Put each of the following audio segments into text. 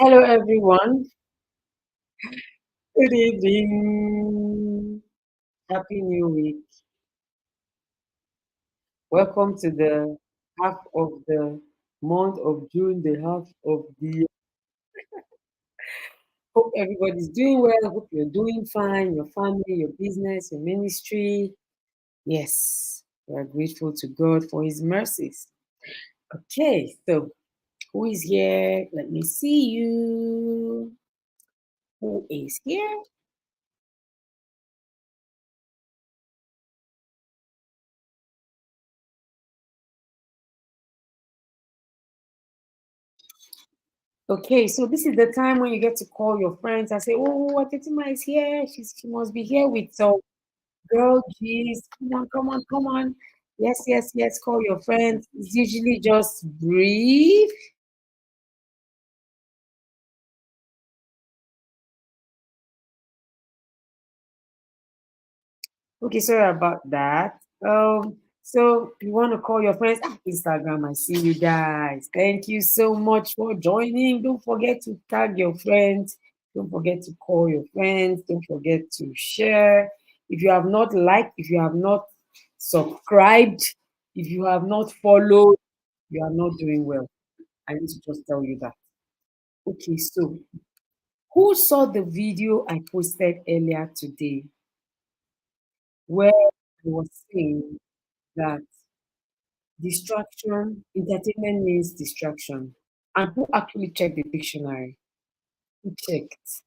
Hello, everyone. Good evening. Happy New Week. Welcome to the half of the month of June, the half of the year. Hope everybody's doing well. Hope you're doing fine. Your family, your business, your ministry. Yes, we are grateful to God for His mercies. Okay, so who is here? Let me see you. Who is here? Okay, so this is the time when you get to call your friends and say, "Oh, Atetima is here. She must be here with some girl G's. Come on, come on, come on. Yes, yes, yes. Call your friends. It's usually just brief. Okay, sorry about that. So you want to call your friends? Instagram, I see you guys. Thank you so much for joining. Don't forget to tag your friends. Don't forget to call your friends. Don't forget to share. If you have not liked, if you have not subscribed, if you have not followed, you are not doing well. I need to just tell you that. Okay, so who saw the video I posted earlier today where I was saying that distraction, entertainment means distraction. And who actually checked the dictionary? Who checked?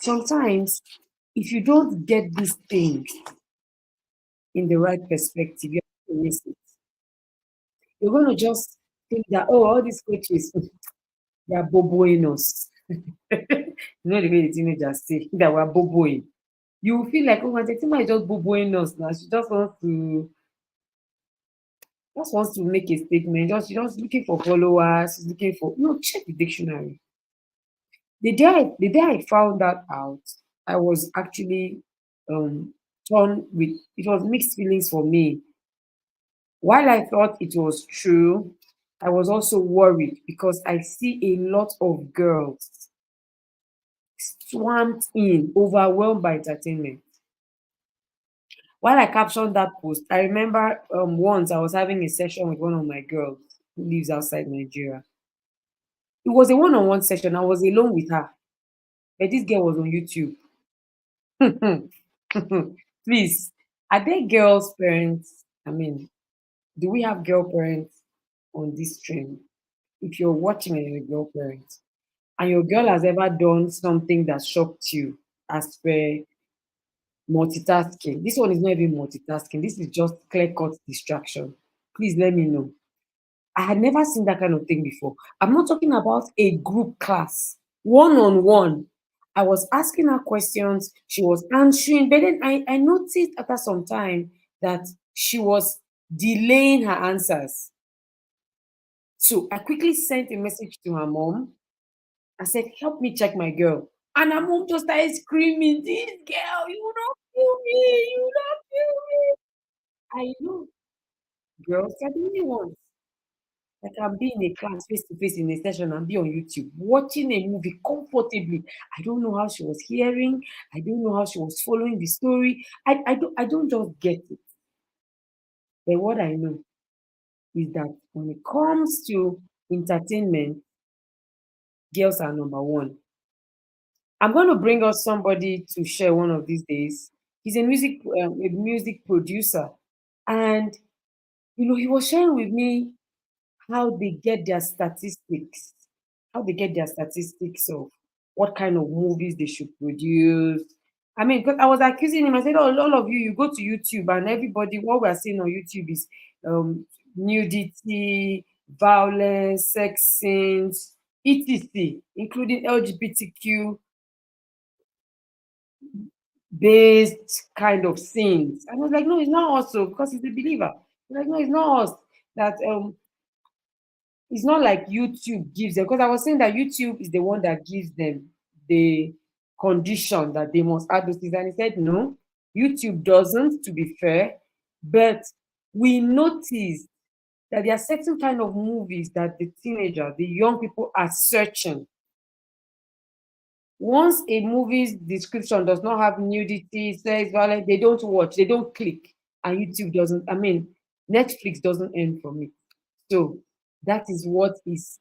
Sometimes if you don't get these things in the right perspective, you're going to miss it. You're going to just think that, oh, all these coaches, they are boboing us. The way the teenagers say that we're boboing. You will feel like, oh, my Tetima is just boboing us now. She just wants to make a statement. She's just looking for followers. She's looking for check the dictionary. The day I found that out, I was actually torn with it was mixed feelings for me. While I thought it was true, I was also worried because I see a lot of girls swamped in, overwhelmed by entertainment. While I captioned that post, I remember once I was having a session with one of my girls who lives outside Nigeria. It was a one-on-one session. I was alone with her, but this girl was on YouTube. Please, are there girls' parents? I mean, do we have girl parents on this stream? If you're watching and you're a girl parent, and your girl has ever done something that shocked you as per multitasking, this one is not even multitasking. This is just clear cut distraction. Please let me know. I had never seen that kind of thing before. I'm not talking about a group class, one on one. I was asking her questions, she was answering, but then I noticed after some time that she was delaying her answers. So I quickly sent a message to her mom. I said, "Help me check my girl." And her mom just started screaming, "This girl, you don't kill me, you don't kill me." I know girls are the only ones. I can be in a class face to face in a session and be on YouTube watching a movie comfortably. I don't know how she was hearing. I don't know how she was following the story. I don't just get it. But what I know is that when it comes to entertainment, girls are number one. I'm going to bring us somebody to share one of these days. He's a music producer, and he was sharing with me how they get their statistics, of what kind of movies they should produce. I mean, because I was accusing him, I said, "Oh, all of you, you go to YouTube, and everybody, what we're seeing on YouTube is um, nudity, violence, sex scenes, etc., including LGBTQ based kind of scenes." And I was like, "No, it's not us, because he's a believer." He's like, "No, it's not us. That it's not like YouTube gives them," because I was saying that YouTube is the one that gives them the condition that they must add those things. And he said, "No, YouTube doesn't, to be fair, but we noticed that there are certain kind of movies that the teenager, the young people are searching. Once a movie's description does not have nudity, sex, violence, they don't watch, they don't click. And YouTube doesn't, I mean, Netflix doesn't earn from it. So that is what is,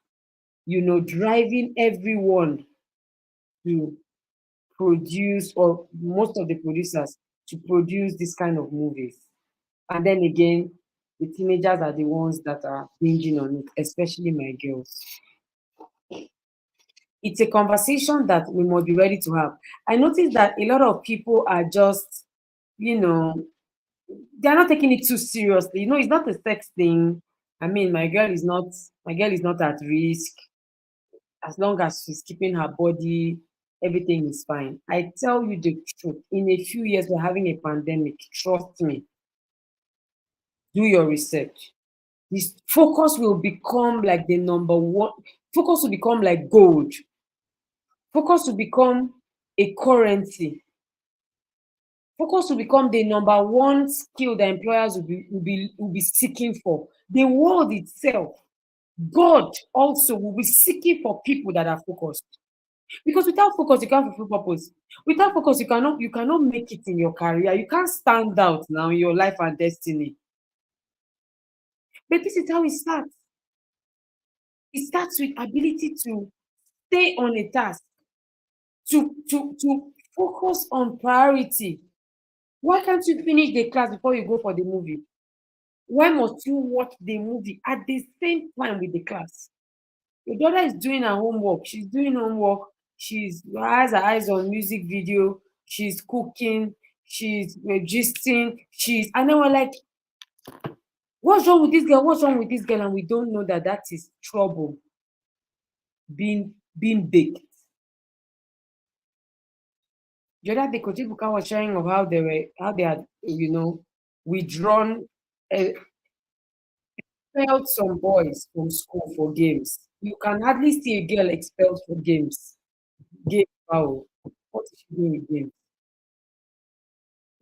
driving everyone to produce, or most of the producers to produce this kind of movies. And then again, the teenagers are the ones that are binging on it, especially my girls. It's a conversation that we must be ready to have. I noticed that a lot of people are just, you know, they're not taking it too seriously. It's not a sex thing. I mean, my girl is not at risk. As long as she's keeping her body, everything is fine. I tell you the truth. In a few years, we're having a pandemic. Trust me. Do your research. This focus will become like the number one. Focus will become like gold. Focus will become a currency. Focus will become the number one skill that employers will be seeking for. The world itself, God also will be seeking for people that are focused. Because without focus, you can't fulfill purpose. Without focus, you cannot make it in your career. You can't stand out now in your life and destiny. But this is how it starts. It starts with ability to stay on a task, to focus on priority. Why can't you finish the class before you go for the movie? Why must you watch the movie at the same time with the class? Your daughter is doing her homework. She's doing homework. She's has her eyes on music video. She's cooking. She's gisting. And then we're like, what's wrong with this girl? What's wrong with this girl? And we don't know that that is trouble being baked. The other day, Coach Ibuka was sharing of how they had, withdrawn, expelled some boys from school for games. You can hardly see a girl expelled for games. Game, wow. What is she doing with games?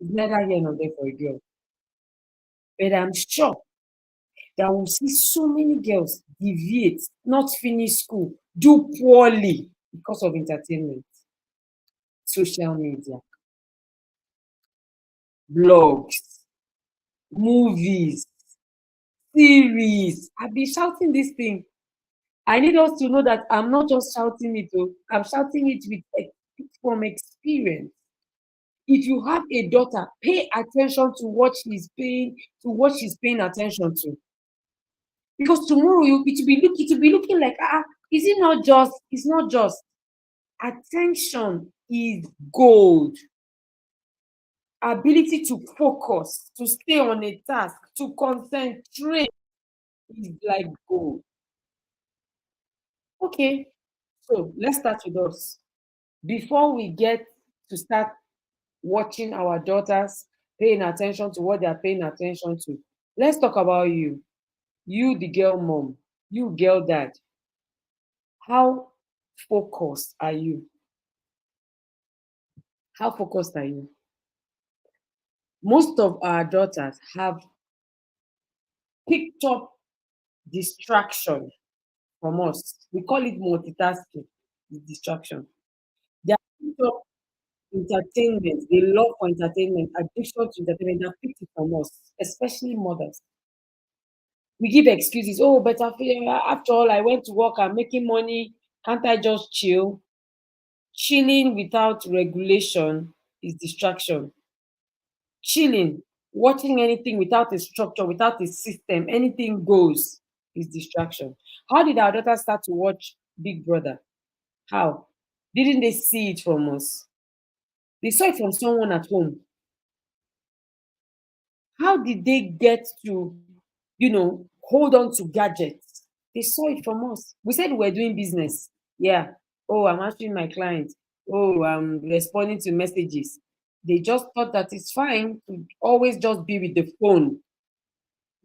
It's neither here nor there for a girl. But I'm sure that we'll see so many girls deviate, not finish school, do poorly because of entertainment, social media, blogs, movies, series. I've been shouting this thing. I need us to know that I'm not just shouting it, I'm shouting it from experience. If you have a daughter, pay attention to what she's paying attention to. Because tomorrow it will be looking like, is it not just? It's not just. Attention is gold. Ability to focus, to stay on a task, to concentrate is like gold. Okay, so let's start with us. Before we get to start watching our daughters, paying attention to what they are paying attention to, let's talk about you. You, the girl mom, you, girl dad. How focused are you? How focused are you? Most of our daughters have picked up distraction from us. We call it multitasking, it's distraction. They have picked up entertainment, the love for entertainment, addiction to entertainment, they have picked it from us, especially mothers. We give excuses. Oh, but after all, I went to work, I'm making money. Can't I just chill? Chilling without regulation is distraction. Chilling, watching anything without a structure, without a system, anything goes is distraction. How did our daughter start to watch Big Brother? How? Didn't they see it from us? They saw it from someone at home. How did they get to, hold on to gadgets? They saw it from us. We said we're doing business. Yeah. Oh, I'm answering my client. Oh, I'm responding to messages. They just thought that it's fine to always just be with the phone.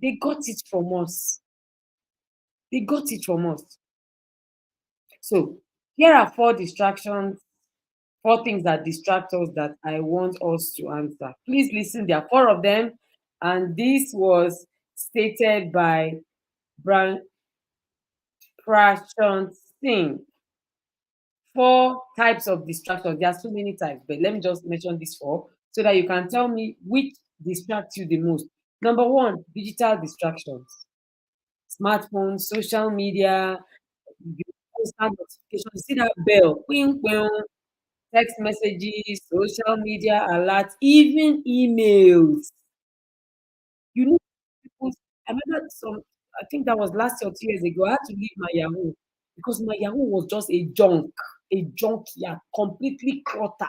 They got it from us. They got it from us. So here are four things that distract us that I want us to answer. Please listen, there are four of them. And this was stated by Brand thing. Four types of distractions. There are so many types, but let me just mention these four so that you can tell me which distracts you the most. Number one, digital distractions. Smartphones, social media, constant notification. You see that bell, ping, ping, text messages, social media alerts, even emails. You know, people, I remember I think that was last year or 2 years ago, I had to leave my Yahoo because my Yahoo was just a junk, yeah, completely cluttered.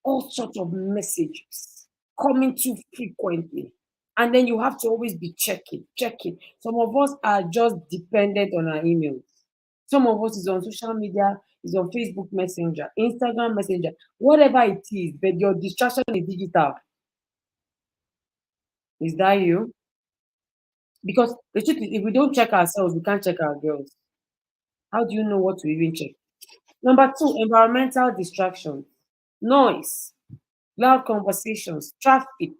All sorts of messages coming too frequently. And then you have to always be checking. Some of us are just dependent on our emails. Some of us is on social media, is on Facebook Messenger, Instagram Messenger, whatever it is, but your distraction is digital. Is that you? Because the truth is, if we don't check ourselves, we can't check our girls. How do you know what to even check? Number two, environmental distractions, noise, loud conversations, traffic,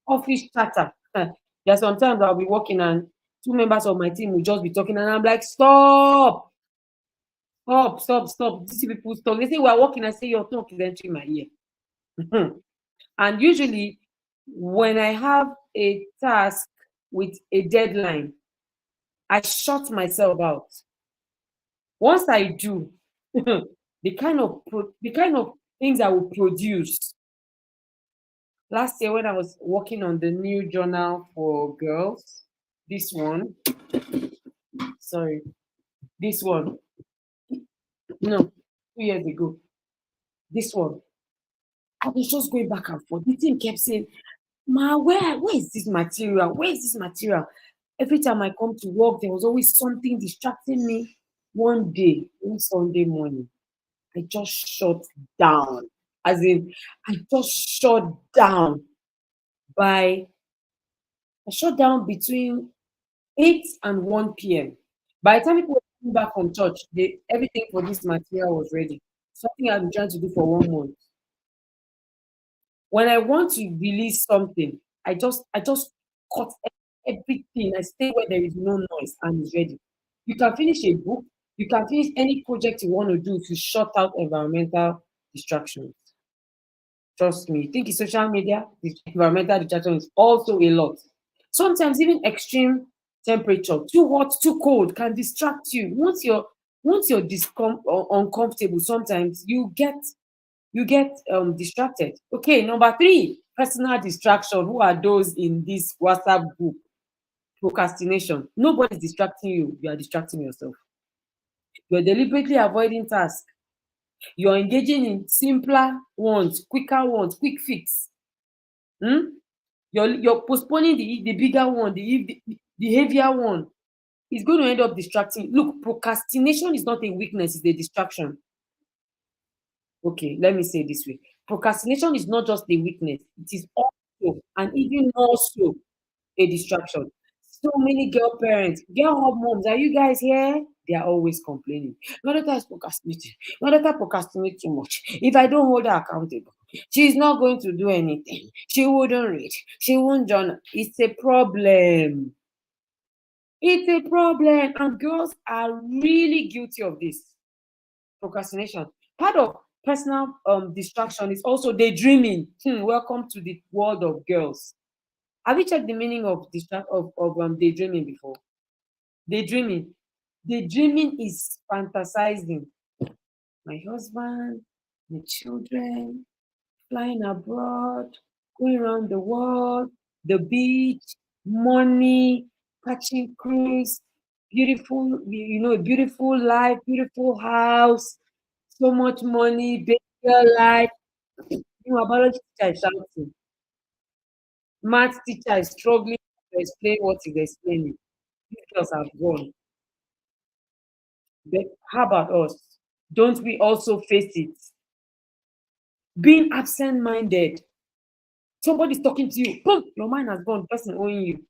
office chatter. There are sometimes I'll be working and two members of my team will just be talking, and I'm like, stop. These people talk. They say we're working. I say your talk is entering my ear. And usually, when I have a task with a deadline, I shut myself out. Once I do, the kind of things I will produce. Last year, when I was working on the new journal for girls, this one, sorry, this one, no, 2 years ago, this one, I was just going back and forth. The thing kept saying, Ma, where is this material? Where is this material? Every time I come to work, there was always something distracting me. One day, one Sunday morning, I just shut down. As in, I just shut down by, I shut down between 8 and 1 p.m. By the time people were coming back from church, everything for this material was ready. Something I've been trying to do for 1 month. When I want to release something, I just cut everything. I stay where there is no noise and it's ready. You can finish a book, you can finish any project you want to do if you shut out environmental distractions. Trust me. You think it's social media, the environmental distraction is also a lot. Sometimes even extreme temperature, too hot, too cold, can distract you. Once you're uncomfortable, sometimes you get distracted. Okay, number three, personal distraction. Who are those in this WhatsApp group? Procrastination. Nobody's distracting you. You are distracting yourself. You're deliberately avoiding tasks. You're engaging in simpler ones, quicker ones, quick fix. Hmm? You're postponing the bigger one, the heavier one. It's going to end up distracting. Look, procrastination is not a weakness, it's a distraction. Okay, let me say it this way. Procrastination is not just a weakness, it is also, and even more so, a distraction. So many girl parents, girl hub moms, are you guys here? They are always complaining. My daughter is procrastinating. My daughter procrastinates too much. If I don't hold her accountable, she's not going to do anything. She wouldn't read. She won't journal. It's a problem. It's a problem. And girls are really guilty of this procrastination. Part of personal distraction is also daydreaming. Welcome to the world of girls. Have you checked the meaning of daydreaming before? Daydreaming. Daydreaming is fantasizing. My husband, my children, flying abroad, going around the world, the beach, money, catching cruise, beautiful, a beautiful life, beautiful house, so much money, big girl life. A biology teacher is shouting. Math teacher is struggling to explain what he's explaining. These girls have gone. But how about us? Don't we also face it? Being absent-minded. Somebody's talking to you. Boom, your mind has gone. Person owing you.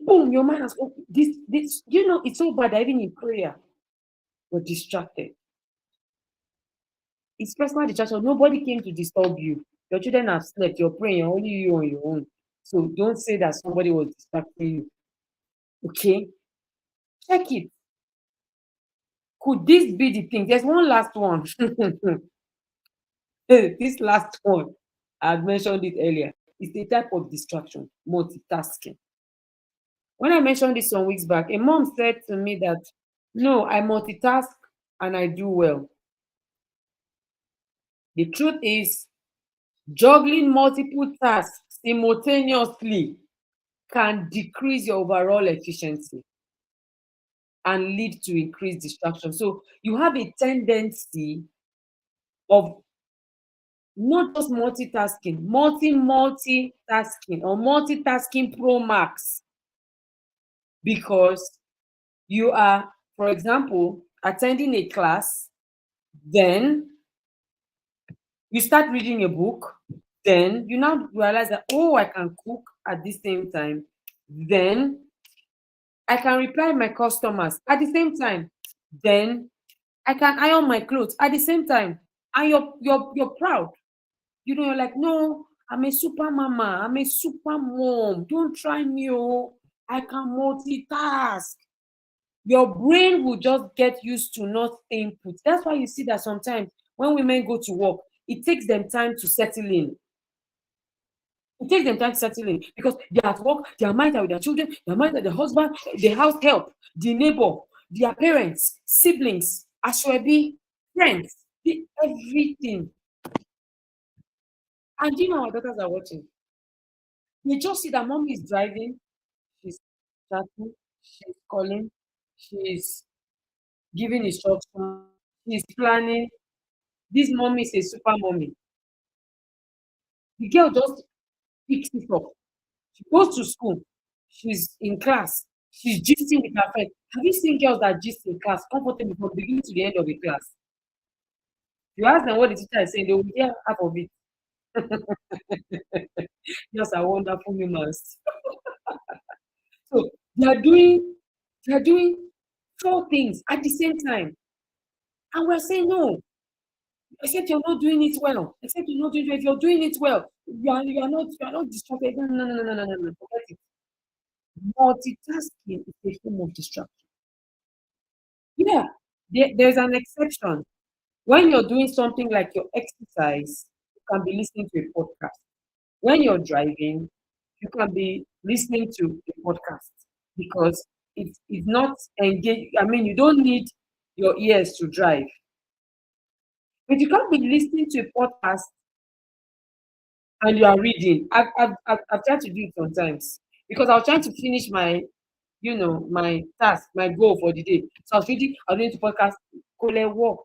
Boom, your mind has gone. This. It's so bad that even in prayer, we're distracted. It's personal distraction. Nobody came to disturb you. Your children have slept. You're praying. You're only you on your own. So don't say that somebody was distracting you. Okay, check it. Could this be the thing? There's one last one. This last one, I had mentioned it earlier. It's the type of distraction, multitasking. When I mentioned this some weeks back, a mom said to me that, no, I multitask and I do well. The truth is, juggling multiple tasks simultaneously can decrease your overall efficiency and lead to increased distraction. So you have a tendency of not just multitasking, multitasking or multitasking pro max, because you are, for example, attending a class, then you start reading a book, then you now realize that, oh, I can cook at the same time, then I can reply my customers at the same time, then I can iron my clothes at the same time, and you're proud. You know, you're like, no, I'm a super mama, I'm a super mom. Don't try me, oh. I can multitask. Your brain will just get used to not staying put. That's why you see that sometimes when women go to work, it takes them time to settle in. It takes them time to settle in because they're at work, their mind are with their children, their mind are the husband, the house help, the neighbor, their parents, siblings, ashwebi, friends, everything. And you know our daughters are watching. They just see that mom is driving, she's chatting, she's calling, she's giving instructions, she's planning. This mommy is a super mommy. The girl just picks it up. She goes to school. She's in class. She's gisting with her friends. Have you seen girls that gist in class comfortably from beginning to the end of the class? You ask them what the teacher is saying, they will hear half of it. Girls are wonderful humans. So they are doing four things at the same time. And we're saying no, except you're not doing it well. Except you're not doing it. If you're doing it well, you are not distracted. No, no, no, no, no, no, no, no. Forget it. Multitasking is a form of distraction. Yeah, there's an exception. When you're doing something like your exercise, you can be listening to a podcast. When you're driving, you can be listening to a podcast because it's not engaged. I mean, you don't need your ears to drive, but you can't be listening to a podcast and you are reading. I've tried to do it sometimes because I was trying to finish my, my task, my goal for the day. So I was reading, I was doing the podcast, call walk.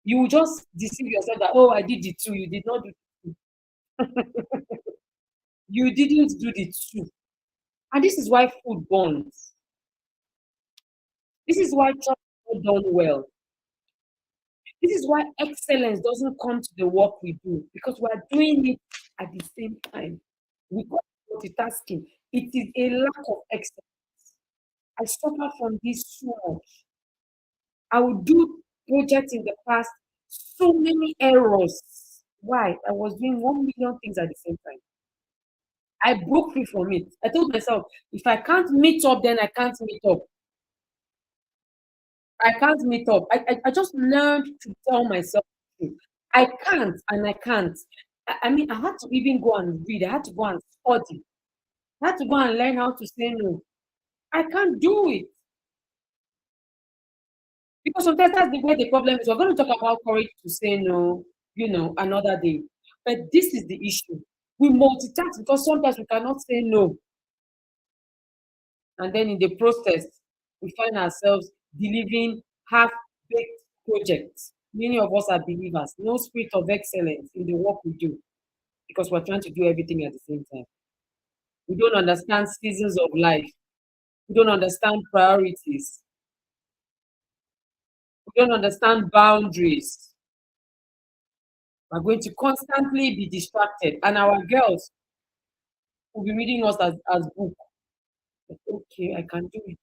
You will just deceive yourself that, oh, I did the two. You did not do you didn't do the two. And this is why food burns. This is why church is not done well. This is why excellence doesn't come to the work we do because we are doing it at the same time. We call it multitasking. It is a lack of excellence. I suffer from this so much. I would do projects in the past, so many errors. Why? I was doing 1 million things at the same time. I broke free from it. I told myself, if I can't meet up, then I can't meet up. I can't meet up. I just learned to tell myself, I can't and I can't. I mean, I had to even go and read. I had to go and study. I had to go and learn how to say no. I can't do it. Because sometimes that's the way the problem is. We're going to talk about courage to say no, another day. But this is the issue. We multitask because sometimes we cannot say no. And then in the process, we find ourselves delivering half-baked projects. Many of us are believers, no spirit of excellence in the work we do because we're trying to do everything at the same time. We don't understand seasons of life. We don't understand priorities. We don't understand boundaries. We're going to constantly be distracted, and our girls will be reading us as book. Okay, I can do it.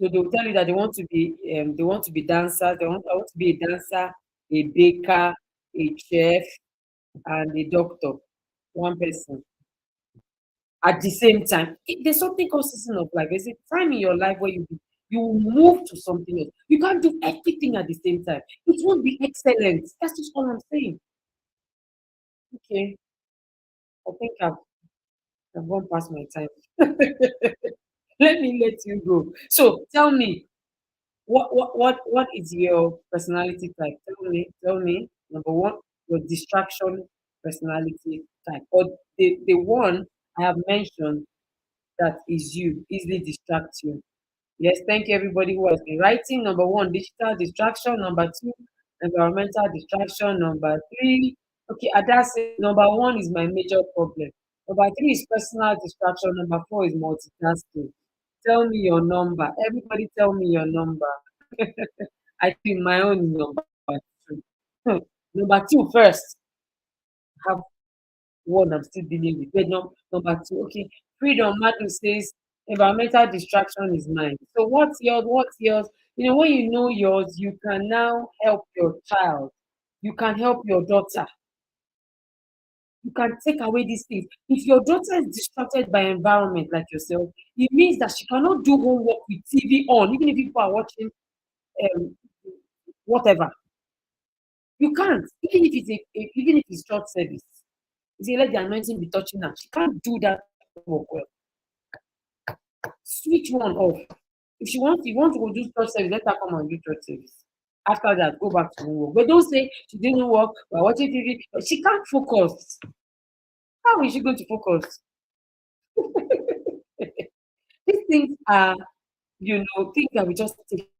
So they will tell you that they want to be dancers. I want to be a dancer, a baker, a chef. and a doctor, one person at the same time. There's something called season of life. There's a time in your life where you will move to something else. You can't do everything at the same time. It won't be excellent. That's just all I'm saying. Okay, I think I've gone past my time. Let me let you go. So tell me, what is your personality type? Tell me. Number one, your distraction personality type, or the one I have mentioned that is you, easily distract you. Yes, thank you everybody who has been writing. Number one, digital distraction. Number two, environmental distraction. Number three, okay, that's it. Number one is my major problem. Number three is personal distraction. Number four is multitasking. Tell me your number. Everybody tell me your number. I think my own is number two. Number two first. Have one I'm still dealing with. Wait, number two. Okay. Freedom Madu says environmental distraction is mine. So what's yours? What's yours? You know, when you know yours, you can now help your child. You can help your daughter. You can take away these things. If your daughter is distracted by environment like yourself, it means that she cannot do homework with TV on, even if people are watching um, whatever. You can't, even if it's short service. You say, let the anointing be touching her. She can't do that work well. Switch one off. If she wants, you want to go do church service, let her come and do church service. After that, go back to work. But don't say she didn't work, we're watching TV. But she can't focus. How is she going to focus? These things are, things that we just take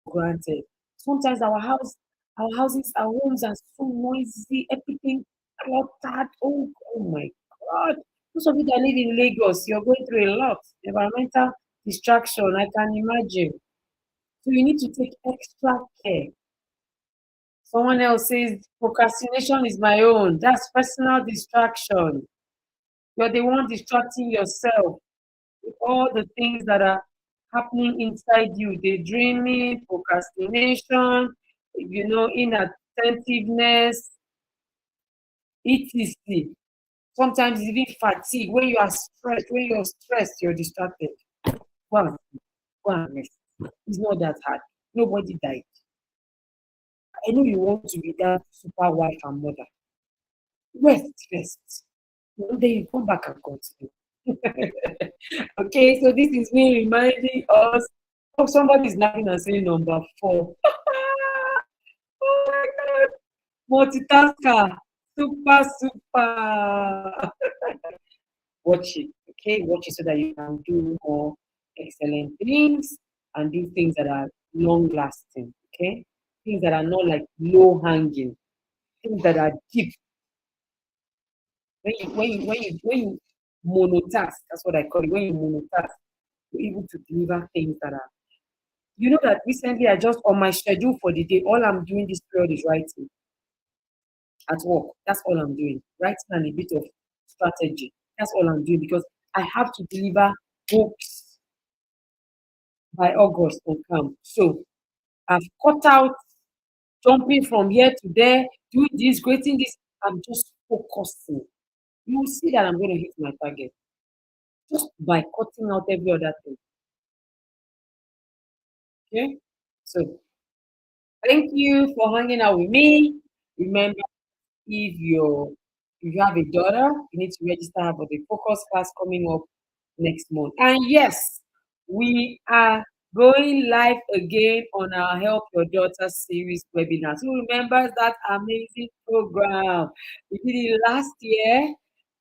for granted. Sometimes our houses, our homes are so noisy, everything cluttered. Oh my God. Those of you that live in Lagos, you're going through a lot. Environmental distraction, I can imagine. So you need to take extra care. Someone else says procrastination is my own. That's personal distraction. You're the one distracting yourself with all the things that are happening inside you. Daydreaming, procrastination, inattentiveness, etc. Sometimes even fatigue. When you're stressed, you're distracted. Go and, go and rest. It's not that hard. Nobody died. I know you want to be that super wife and mother. Rest first. Then you come back and continue. Okay, so this is me reminding us. Oh, somebody is laughing and saying number four. Oh my God. Multitasker. Super, super. Watch it. Okay, watch it so that you can do more excellent things and do things that are long lasting. Okay, things that are not like low hanging, things that are deep. When you monotask, that's what I call it. When you monotask, you're able to deliver things that are. You know that recently I just on my schedule for the day, all I'm doing this period is writing at work. That's all I'm doing. Writing and a bit of strategy. That's all I'm doing because I have to deliver books by August on camp. So I've cut out jumping from here to there, doing this, creating this. I'm just focusing. You will see that I'm going to hit my target just by cutting out every other thing. Okay. So thank you for hanging out with me. Remember, if you have a daughter, you need to register her for the focus class coming up next month. And yes, we are going live again on our Help Your Daughter series webinar. Who remembers that amazing program? We did it last year.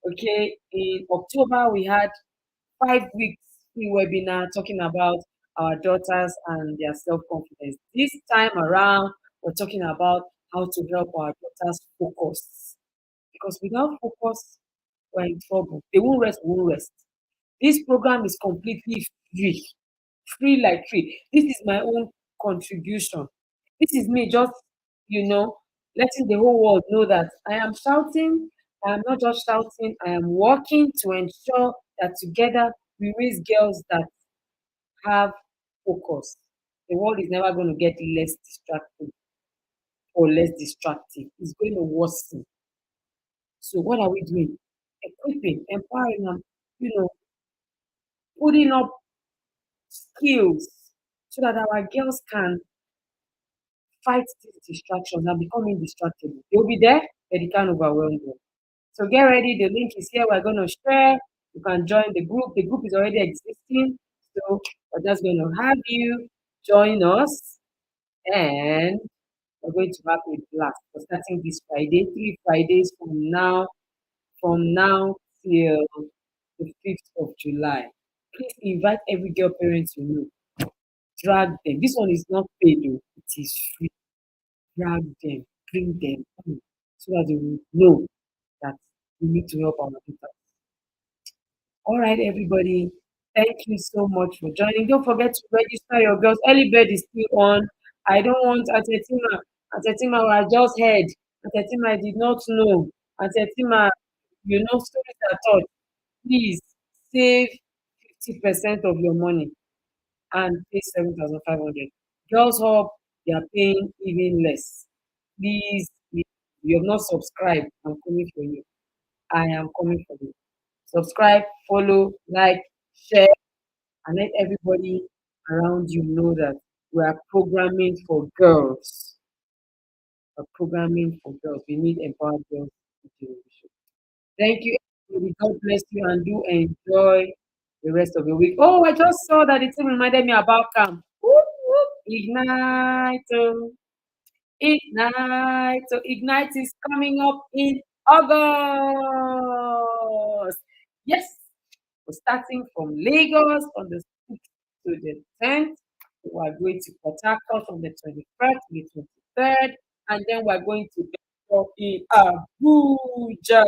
Okay, in October we had 5 weeks free webinar talking about our daughters and their self-confidence. This time around, we're talking about how to help our daughters focus. Because without focus, we're in trouble. They won't rest. This program is completely free. Free like free. This is my own contribution. This is me just, letting the whole world know that I am shouting. I am not just shouting. I am working to ensure that together we raise girls that have focus. The world is never going to get less distracted. or less distractive. It's going to worsen. So what are we doing? Equipping, empowering, and you know, putting up skills so that our girls can fight these distractions and become indistractable. They'll be there, but they can't overwhelm them. So get ready. The link is here. We're going to share. You can join the group. The group is already existing. So we're just going to have you join us, and we're going to have a blast. We're starting this Friday, 3 Fridays from now till the 5th of July. Please invite every girl parent you know. Drag them. This one is not paid, though. It is free. Drag them, bring them in so that they will know that we need to help our daughters. All right, everybody. Thank you so much for joining. Don't forget to register your girls. Early bird is still on. I don't want Atetima. Atetima, I just heard. Atetima, I did not know. Atetima, stories are taught. Please save 50% of your money and pay 7,500. Girls Hub, they are paying even less. Please, if you have not subscribed, I'm coming for you. I am coming for you. Subscribe, follow, like, share, and let everybody around you know that we are programming for girls. We're programming for girls. We need empowered girls in the generation. Thank you, everybody. God bless you and do enjoy the rest of the week. Oh, I just saw that it reminded me about camp. Whoop, whoop. Ignite. Ignite. So Ignite is coming up in August. Yes, we're starting from Lagos on the 6th to the 10th. We are going to Port Harcourt from the 21st to the 23rd. And then we're going to Bangkok in Abuja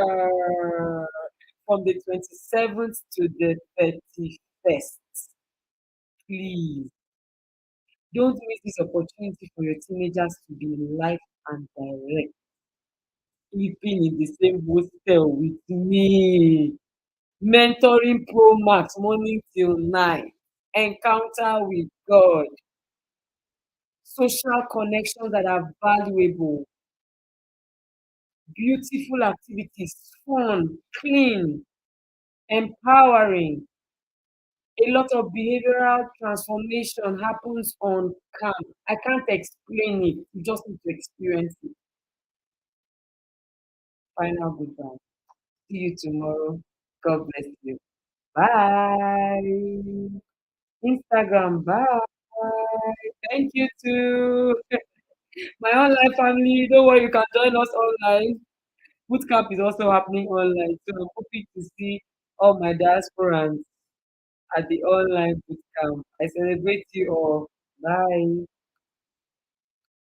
from the 27th to the 31st. Please don't miss this opportunity for your teenagers to be live and direct, sleeping in the same hostel with me, mentoring Pro Max morning till night, encounter with God, social connections that are valuable, beautiful activities, fun, clean, empowering. A lot of behavioral transformation happens on camp. I can't explain it. You just need to experience it. Final goodbye. See you tomorrow. God bless you. Bye. Instagram. Bye. Thank you too. My online family. Don't worry, you can join us online. Bootcamp is also happening online. So I'm hoping to see all my diasporans at the online bootcamp. I celebrate you all. Bye.